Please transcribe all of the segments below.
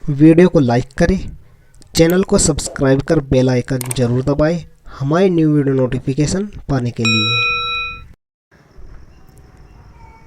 Video को like करें, channel को सब्सक्राइब कर बेल आइकन जरूर दबाएं हमारी न्यू वीडियो नोटिफिकेशन पाने के लिए।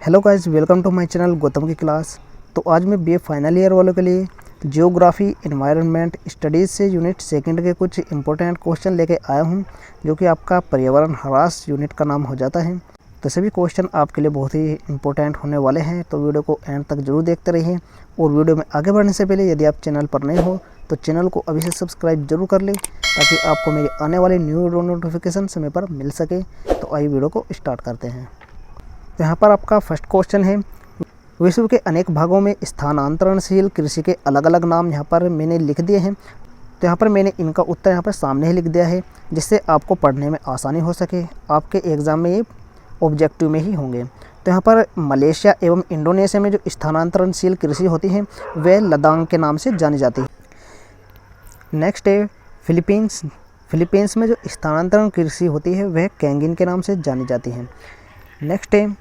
Hello guys, welcome to my channel Gautam की क्लास। तो आज मैं बीए फाइनल ईयर वालों के लिए जियोग्राफी एनवायरनमेंट स्टडीज़ से यूनिट सेकंड के कुछ इंपॉर्टेंट क्वेश्चन लेके आया हूं, जो कि आपका पर्यावरण ह्रास यूनिट का नाम हो जाता है। तो सभी क्वेश्चन आपके लिए बहुत ही इंपॉर्टेंट होने वाले हैं, तो वीडियो को एंड तक जरूर देखते रहिए। और वीडियो में आगे बढ़ने से पहले यदि आप चैनल पर नए हो तो चैनल को अभी से सब्सक्राइब जरूर कर लें, ताकि आपको मेरी आने वाली न्यू वीडियो नोटिफिकेशन समय पर मिल सके। तो आइए वीडियो को स्टार्ट करते हैं। तो यहाँ पर आपका फर्स्ट क्वेश्चन है, विश्व के अनेक भागों में स्थानांतरणशील कृषि के अलग अलग नाम यहाँ पर मैंने लिख दिए हैं। तो यहाँ पर मैंने इनका उत्तर यहाँ पर सामने ही लिख दिया है, जिससे आपको पढ़ने में आसानी हो सके। आपके एग्ज़ाम में ये ऑब्जेक्टिव में ही होंगे। तो यहाँ पर मलेशिया एवं इंडोनेशिया में जो स्थानांतरणशील कृषि होती है वह लदांग के नाम से जानी जाती है। नेक्स्ट है फिलीपींस में जो स्थानांतरण कृषि होती है वह कैंगिन के नाम से जानी जाती है। नेक्स्ट है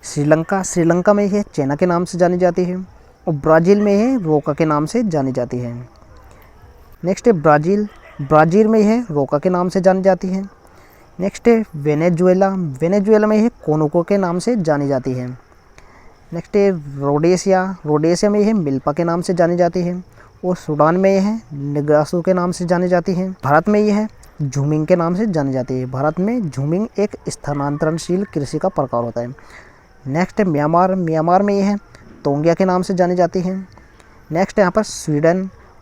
श्रीलंका में यह चेना के नाम से जानी जाती है। और ब्राज़ील में यह रोका के नाम से जानी जाती है। नेक्स्ट है ब्राज़ील में यह रोका के नाम से जानी जाती है। नेक्स्ट है वेनेजुएला में यह कोनुको के नाम से जानी जाती है। नेक्स्ट है रोडेशिया में यह मिल्पा के नाम से जानी जाती है। और सूडान में यह निगासू के नाम से जानी जाती है। भारत में यह झूमिंग के नाम से जानी जाती है। भारत में झूमिंग एक स्थानांतरणशील कृषि का प्रकार होता है। नेक्स्ट है म्यांमार में यह तोंगिया के नाम से जानी जाती है। नेक्स्ट है यहाँ पर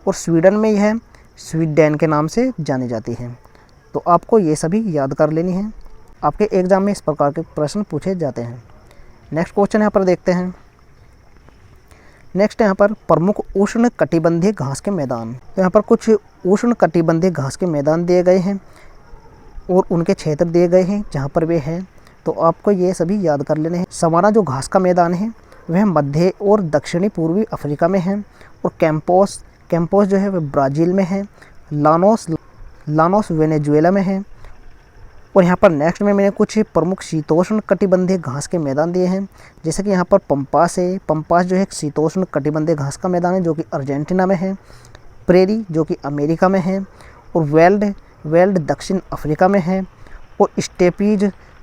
स्वीडन में यह स्वीडेन के नाम से जानी जाती है। तो आपको ये सभी याद कर लेनी है, आपके एग्ज़ाम में इस प्रकार के प्रश्न पूछे जाते हैं। नेक्स्ट क्वेश्चन यहाँ पर देखते हैं। नेक्स्ट यहाँ पर प्रमुख उष्ण कटिबंधीय घास के मैदान। तो यहाँ पर कुछ उष्ण कटिबंधीय घास के मैदान दिए गए हैं और उनके क्षेत्र दिए गए हैं जहाँ पर वे हैं। तो आपको ये सभी याद कर लेने हैं। सवाना जो घास का मैदान है वह मध्य और दक्षिणी पूर्वी अफ्रीका में है। और कैंपोस जो है वह ब्राज़ील में है। लानोस वेनेजुएला में है। और यहाँ पर नेक्स्ट में मैंने कुछ प्रमुख शीतोष्ण कटिबंधीय घास के मैदान दिए हैं, जैसे कि यहाँ पर पंपास है। पंपास जो है एक शीतोष्ण कटिबंधीय घास का मैदान है, जो कि अर्जेंटीना में है। प्रेरी जो कि अमेरिका में है। और वेल्ड दक्षिण अफ्रीका में है। और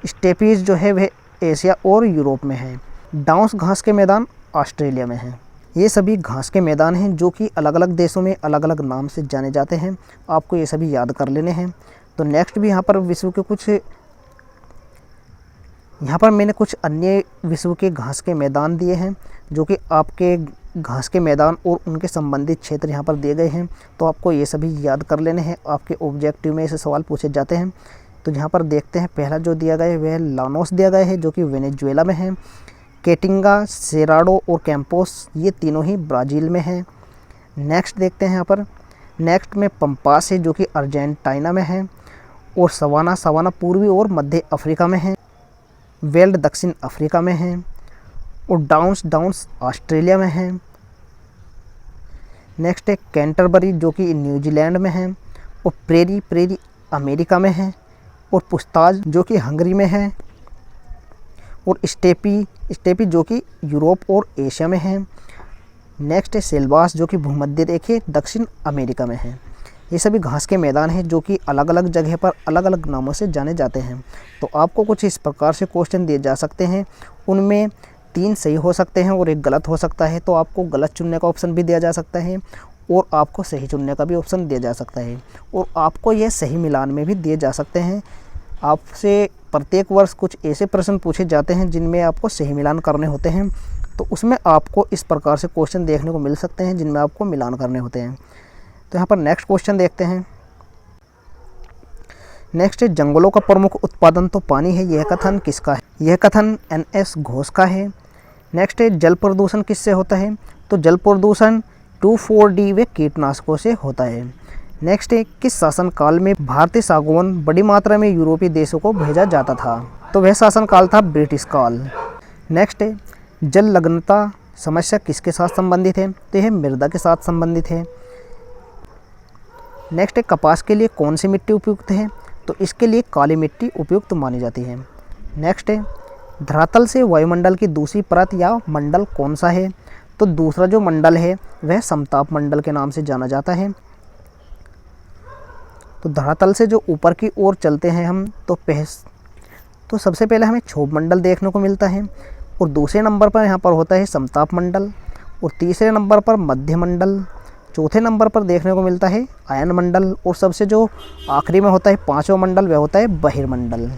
स्टेपीज जो है वह एशिया और यूरोप में है। डाउन्स घास के मैदान ऑस्ट्रेलिया में है। ये सभी घास के मैदान हैं जो कि अलग अलग देशों में अलग अलग नाम से जाने जाते हैं। आपको ये सभी याद कर लेने हैं। तो नेक्स्ट भी यहाँ पर मैंने कुछ अन्य विश्व के घास के मैदान दिए हैं, जो कि आपके घास के मैदान और उनके संबंधित क्षेत्र यहाँ पर दिए गए हैं। तो आपको ये सभी याद कर लेने हैं, आपके ऑब्जेक्टिव में ऐसे सवाल पूछे जाते हैं। तो यहाँ पर देखते हैं, पहला जो दिया गया है वह लानोस दिया गया है, जो कि वेनेजुएला में है। केटिंगा, सेराडो और कैंपोस ये तीनों ही ब्राज़ील में हैं। नेक्स्ट देखते हैं यहाँ पर। नेक्स्ट में पंपास है, जो कि अर्जेंटीना में है। और सवाना पूर्वी और मध्य अफ्रीका में है। वेल्ड दक्षिण अफ्रीका में है। और डाउन्स ऑस्ट्रेलिया में है। नेक्स्ट है कैंटरबरी, जो कि न्यूजीलैंड में है। और प्रेरी अमेरिका में है। और पुस्ताज जो कि हंगरी में है। और स्टेपी जो कि यूरोप और एशिया में है। नेक्स्ट है सेल्वास, जो कि भूमध्य रेखीय दक्षिण अमेरिका में है। ये सभी घास के मैदान हैं जो कि अलग अलग जगह पर अलग अलग नामों से जाने जाते हैं। तो आपको कुछ इस प्रकार से क्वेश्चन दिए जा सकते हैं, उनमें 3 सही हो सकते हैं और 1 गलत हो सकता है। तो आपको गलत चुनने का ऑप्शन भी दिया जा सकता है और आपको सही चुनने का भी ऑप्शन दिया जा सकता है। और आपको यह सही मिलान में भी दिए जा सकते हैं। आपसे प्रत्येक वर्ष कुछ ऐसे प्रश्न पूछे जाते हैं जिनमें आपको सही मिलान करने होते हैं। तो उसमें आपको इस प्रकार से क्वेश्चन देखने को मिल सकते हैं जिनमें आपको मिलान करने होते हैं। तो यहाँ पर नेक्स्ट क्वेश्चन देखते हैं। नेक्स्ट है, जंगलों का प्रमुख उत्पादन तो पानी है, यह कथन किसका है? यह कथन NS घोष का है। नेक्स्ट है, जल प्रदूषण किससे होता है? तो जल प्रदूषण 2,4-D व कीटनाशकों से होता है। नेक्स्ट है, किस शासनकाल में भारतीय सागौन बड़ी मात्रा में यूरोपीय देशों को भेजा जाता था? तो वह शासनकाल था ब्रिटिश काल। नेक्स्ट है, जललग्नता समस्या किसके साथ संबंधित है? तो यह मृदा के साथ संबंधित है। नेक्स्ट है, कपास के लिए कौन सी मिट्टी उपयुक्त है? तो इसके लिए काली मिट्टी उपयुक्त मानी जाती है। नेक्स्ट है, धरातल से वायुमंडल की दूसरी परत या मंडल कौन सा है? तो दूसरा जो मंडल है वह समताप मंडल के नाम से जाना जाता है। तो धरातल से जो ऊपर की ओर चलते हैं हम तो सबसे पहले हमें क्षोभ मंडल देखने को मिलता है, और दूसरे नंबर पर यहाँ पर होता है समताप मंडल, और तीसरे नंबर पर मध्य मंडल, चौथे नंबर पर देखने को मिलता है आयन मंडल, और सबसे जो आखिरी में होता है पांचवा मंडल वह होता है बहिर्मंडल।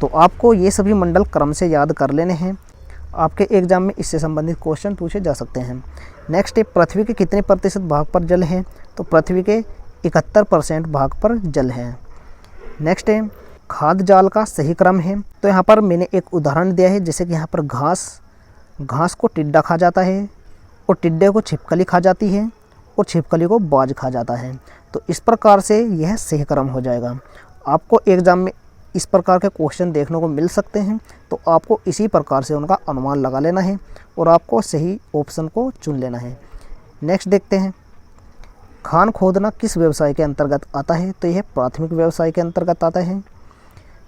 तो आपको ये सभी मंडल क्रम से याद कर लेने हैं, आपके एग्जाम में इससे संबंधित क्वेश्चन पूछे जा सकते हैं। नेक्स्ट है पृथ्वी के कितने प्रतिशत भाग पर जल है, तो पृथ्वी के 71% भाग पर जल है। नेक्स्ट है खाद्य जाल का सही क्रम है, तो यहाँ पर मैंने एक उदाहरण दिया है, जैसे कि यहाँ पर घास को टिड्डा खा जाता है, और टिड्डे को छिपकली खा जाती है, और छिपकली को बाज खा जाता है। तो इस प्रकार से यह सही क्रम हो जाएगा। आपको एग्जाम में इस प्रकार के क्वेश्चन देखने को मिल सकते हैं, तो आपको इसी प्रकार से उनका अनुमान लगा लेना है और आपको सही ऑप्शन को चुन लेना है। नेक्स्ट देखते हैं, खान खोदना किस व्यवसाय के अंतर्गत आता है, तो यह प्राथमिक व्यवसाय के अंतर्गत आता है।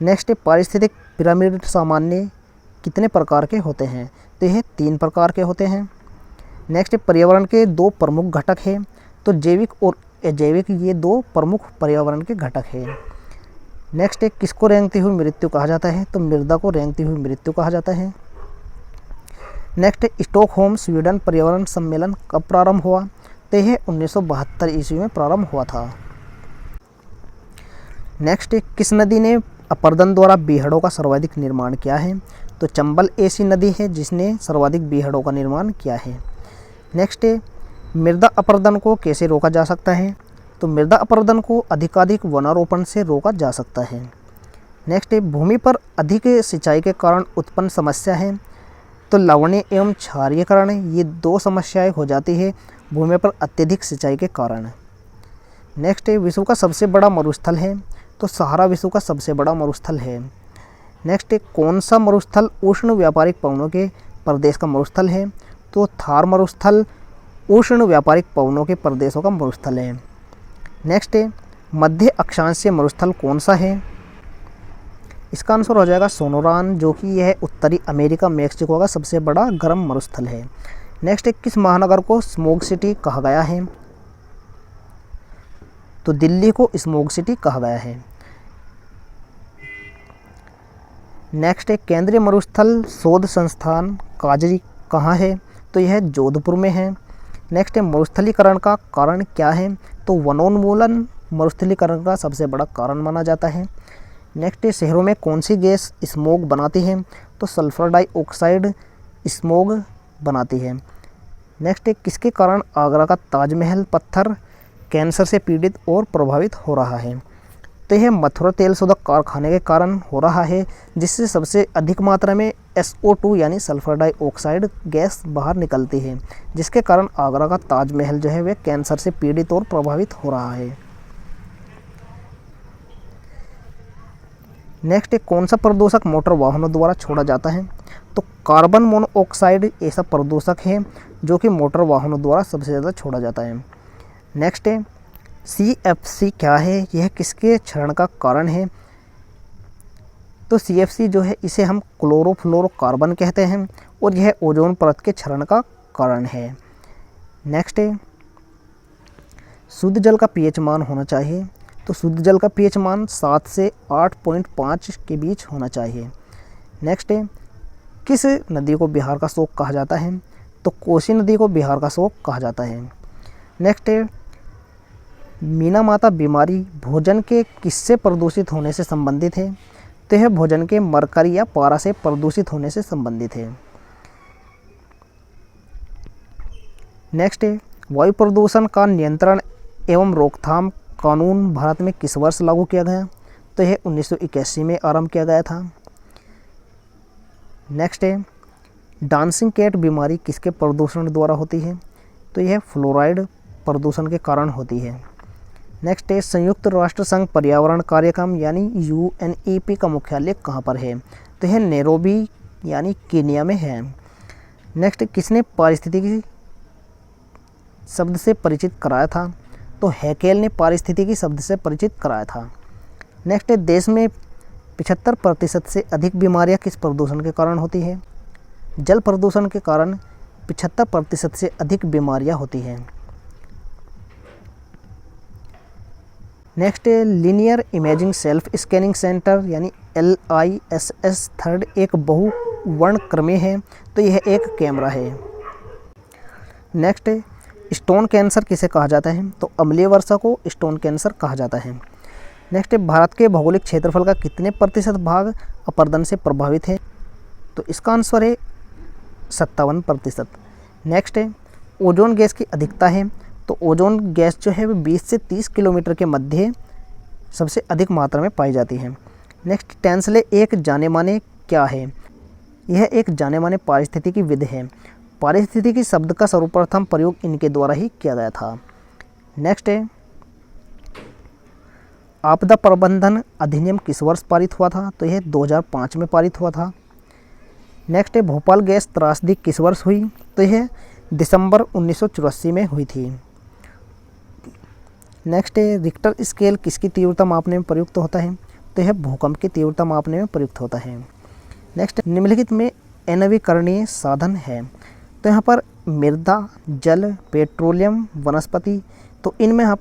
नेक्स्ट है पारिस्थितिक पिरामिड सामान्य कितने प्रकार के होते हैं, तो यह 3 प्रकार के होते हैं। नेक्स्ट है पर्यावरण के 2 प्रमुख घटक हैं, तो जैविक और अजैविक, ये 2 प्रमुख पर्यावरण के घटक हैं। नेक्स्ट है किसको रेंगती हुई मृत्यु कहा जाता है, तो मृदा को रेंगती हुई मृत्यु कहा जाता है। नेक्स्ट है स्टॉकहोम स्वीडन पर्यावरण सम्मेलन कब प्रारंभ हुआ, तो यह 1972 ईस्वी में प्रारंभ हुआ था। नेक्स्ट है किस नदी ने अपरदन द्वारा बीहड़ों का सर्वाधिक निर्माण किया है, तो चंबल ऐसी नदी है जिसने सर्वाधिक बीहड़ों का निर्माण किया है। नेक्स्ट है मृदा अपरदन को कैसे रोका जा सकता है, तो मृदा अपरदन को अधिकाधिक वनारोपण से रोका जा सकता है। नेक्स्ट है भूमि पर अधिक सिंचाई के कारण उत्पन्न समस्या है, तो लवणीय एवं क्षारीयकरण, ये 2 समस्याएं हो जाती है भूमि पर अत्यधिक सिंचाई के कारण। नेक्स्ट है विश्व का सबसे बड़ा मरुस्थल है, तो सहारा विश्व का सबसे बड़ा मरुस्थल है। नेक्स्ट है कौन सा मरुस्थल उष्ण व्यापारिक पवनों के प्रदेश का मरुस्थल है, तो थार मरुस्थल उष्ण व्यापारिक पवनों के प्रदेशों का मरुस्थल है। नेक्स्ट है मध्य अक्षांशीय मरुस्थल कौन सा है, इसका आंसर हो जाएगा सोनोरान, जो कि यह उत्तरी अमेरिका मेक्सिको का सबसे बड़ा गर्म मरुस्थल है। नेक्स्ट है किस महानगर को स्मोग सिटी कहा गया है, तो दिल्ली को स्मोग सिटी कहा गया है। नेक्स्ट है केंद्रीय मरुस्थल शोध संस्थान काजरी कहाँ है, तो यह जोधपुर में है। नेक्स्ट है मरुस्थलीकरण का कारण क्या है, तो वनोन्मूलन मरुस्थलीकरण का सबसे बड़ा कारण माना जाता है। नेक्स्ट है शहरों में कौन सी गैस स्मोग बनाती है, तो सल्फर डाइऑक्साइड स्मोग बनाती है। नेक्स्ट है किसके कारण आगरा का ताजमहल पत्थर कैंसर से पीड़ित और प्रभावित हो रहा है, तो यह मथुरा तेल शोधक कारखाने के कारण हो रहा है, जिससे सबसे अधिक मात्रा में SO2 यानी सल्फर डाइऑक्साइड गैस बाहर निकलती है, जिसके कारण आगरा का ताजमहल जो है वह कैंसर से पीड़ित और प्रभावित हो रहा है। नेक्स्ट है कौन सा प्रदूषक मोटर वाहनों द्वारा छोड़ा जाता है, तो कार्बन मोनोऑक्साइड ऐसा प्रदूषक है जो कि मोटर वाहनों द्वारा सबसे ज़्यादा छोड़ा जाता है। नेक्स्ट है CFC क्या है, यह किसके क्षरण का कारण है, तो CFC जो है इसे हम क्लोरोफ्लोरोकार्बन कहते हैं और यह ओजोन परत के क्षरण का कारण है। नेक्स्ट है शुद्ध जल का pH मान होना चाहिए, तो शुद्ध जल का pH मान 7 से 8.5 के बीच होना चाहिए। नेक्स्ट है किस नदी को बिहार का शोक कहा जाता है, तो कोसी नदी को बिहार का शोक कहा जाता है। नेक्स्ट है मीना माता बीमारी भोजन के किससे प्रदूषित होने से संबंधित है, तो यह भोजन के मरकरी या पारा से प्रदूषित होने से संबंधित है। नेक्स्ट है वायु प्रदूषण का नियंत्रण एवं रोकथाम कानून भारत में किस वर्ष लागू किया गया, तो यह 1981 में आरंभ किया गया था। नेक्स्ट है डांसिंग कैट बीमारी किसके प्रदूषण द्वारा होती है, तो यह फ्लोराइड प्रदूषण के कारण होती है। नेक्स्ट है संयुक्त राष्ट्र संघ पर्यावरण कार्यक्रम यानी UNEP का मुख्यालय कहाँ पर है, तो यह नैरोबी यानी केनिया में है। नेक्स्ट किसने पारिस्थितिकी शब्द से परिचित कराया था, तो हैकेल ने पारिस्थितिकी शब्द से परिचित कराया था। नेक्स्ट है देश में 75% से अधिक बीमारियां किस प्रदूषण के कारण होती है, जल प्रदूषण के कारण 75% से अधिक बीमारियां होती हैं। नेक्स्ट है linear imaging self scanning centre यानी LISS थर्ड एक बहुवर्णक्रमीय है, तो यह एक कैमरा है। नेक्स्ट है स्टोन कैंसर किसे कहा जाता है, तो अम्लीय वर्षा को स्टोन कैंसर कहा जाता है। नेक्स्ट है भारत के भौगोलिक क्षेत्रफल का कितने प्रतिशत भाग अपरदन से प्रभावित है, तो इसका आंसर है 57%। नेक्स्ट है ओजोन गैस की अधिकता है, तो ओजोन गैस जो है वो 20 से 30 किलोमीटर के मध्य सबसे अधिक मात्रा में पाई जाती है। नेक्स्ट टेंसले एक जाने माने क्या है, यह एक जाने माने पारिस्थितिकी विद है। पारिस्थितिकी शब्द का सर्वप्रथम प्रयोग इनके द्वारा ही किया गया था। नेक्स्ट है आपदा प्रबंधन अधिनियम किस वर्ष पारित हुआ था, तो यह 2005 में पारित हुआ था। नेक्स्ट है भोपाल गैस त्रासदी किस वर्ष हुई, तो यह दिसंबर 1984 में हुई थी। नेक्स्ट है रिक्टर स्केल किसकी तीव्रता मापने में प्रयुक्त होता है, तो यह भूकंप की तीव्रता मापने में प्रयुक्त होता है। नेक्स्ट निम्नलिखित में अनवीकरणीय साधन है, तो यहाँ पर मृदा, जल, पेट्रोलियम, वनस्पति, तो इनमें यहाँ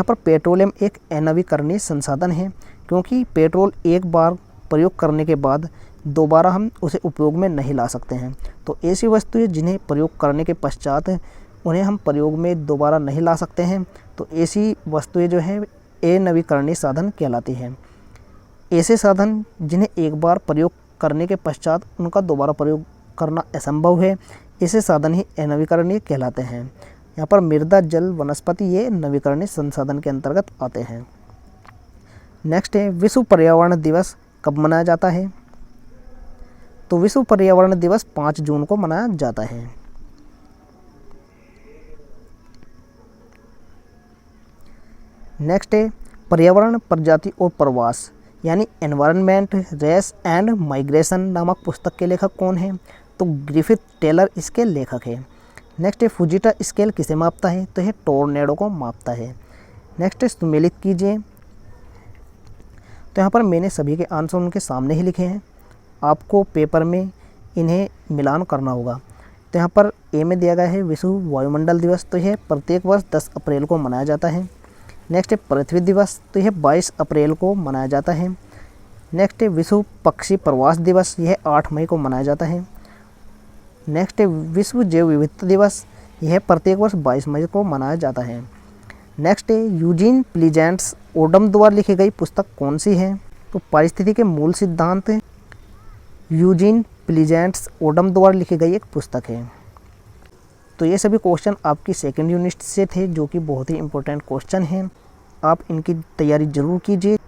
पर पेट्रोलियम एक अनवीकरणीय संसाधन है, क्योंकि पेट्रोल एक बार प्रयोग करने के बाद दोबारा हम उसे उपयोग में नहीं ला सकते हैं। तो ऐसी वस्तुएं जिन्हें प्रयोग करने के पश्चात उन्हें हम प्रयोग में दोबारा नहीं ला सकते हैं, तो ऐसी वस्तुएं जो है अनवीकरणीय साधन कहलाती हैं। ऐसे साधन जिन्हें एक बार प्रयोग करने के पश्चात उनका दोबारा प्रयोग करना असंभव है, ऐसे साधन ही अनवीकरणीय कहलाते हैं। यहाँ पर मृदा, जल, वनस्पति ये नवीकरणीय संसाधन के अंतर्गत आते हैं। नेक्स्ट है विश्व पर्यावरण दिवस कब मनाया जाता है, तो विश्व पर्यावरण दिवस 5 जून को मनाया जाता है। नेक्स्ट है पर्यावरण, प्रजाति और प्रवास यानी एनवायरनमेंट, रेस एंड माइग्रेशन नामक पुस्तक के लेखक कौन है, तो ग्रिफिथ टेलर इसके लेखक है। नेक्स्ट है फुजीटा स्केल किसे मापता है, तो यह टोर्नेडो को मापता है। नेक्स्ट है सुमेलित कीजिए, तो यहाँ पर मैंने सभी के आंसर उनके सामने ही लिखे हैं, आपको पेपर में इन्हें मिलान करना होगा। तो यहाँ पर ए में दिया गया है विश्व वायुमंडल दिवस, तो यह प्रत्येक वर्ष 10 अप्रैल को मनाया जाता है। नेक्स्ट है पृथ्वी दिवस, तो यह 22 अप्रैल को मनाया जाता है। नेक्स्ट है विश्व पक्षी प्रवास दिवस, यह 8 मई को मनाया जाता है। नेक्स्ट है विश्व जैव विविधता दिवस, यह प्रत्येक वर्ष 22 मई को मनाया जाता है। नेक्स्ट है यूजीन प्लीजेंट्स ओडम द्वारा लिखी गई पुस्तक कौन सी है, तो पारिस्थितिकी के मूल सिद्धांत यूजीन प्लीजेंट्स ओडम द्वारा लिखी गई एक पुस्तक है। तो ये सभी क्वेश्चन आपकी सेकंड यूनिट से थे, जो कि बहुत ही इंपॉर्टेंट क्वेश्चन हैं। आप इनकी तैयारी ज़रूर कीजिए,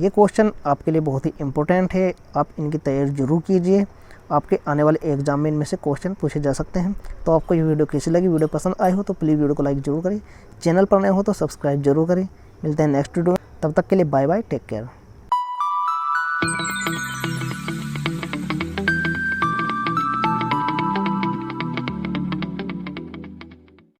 ये क्वेश्चन आपके लिए बहुत ही इंपॉर्टेंट है, आप इनकी तैयारी ज़रूर कीजिए। आपके आने वाले एग्जाम में इनमें से क्वेश्चन पूछे जा सकते हैं। तो आपको ये वीडियो कैसी लगी, वीडियो पसंद आई हो तो प्लीज़ वीडियो को लाइक जरूर करें, चैनल पर नए हो तो सब्सक्राइब जरूर करें। मिलते हैं नेक्स्ट वीडियो में, तब तक के लिए बाय बाय, टेक केयर।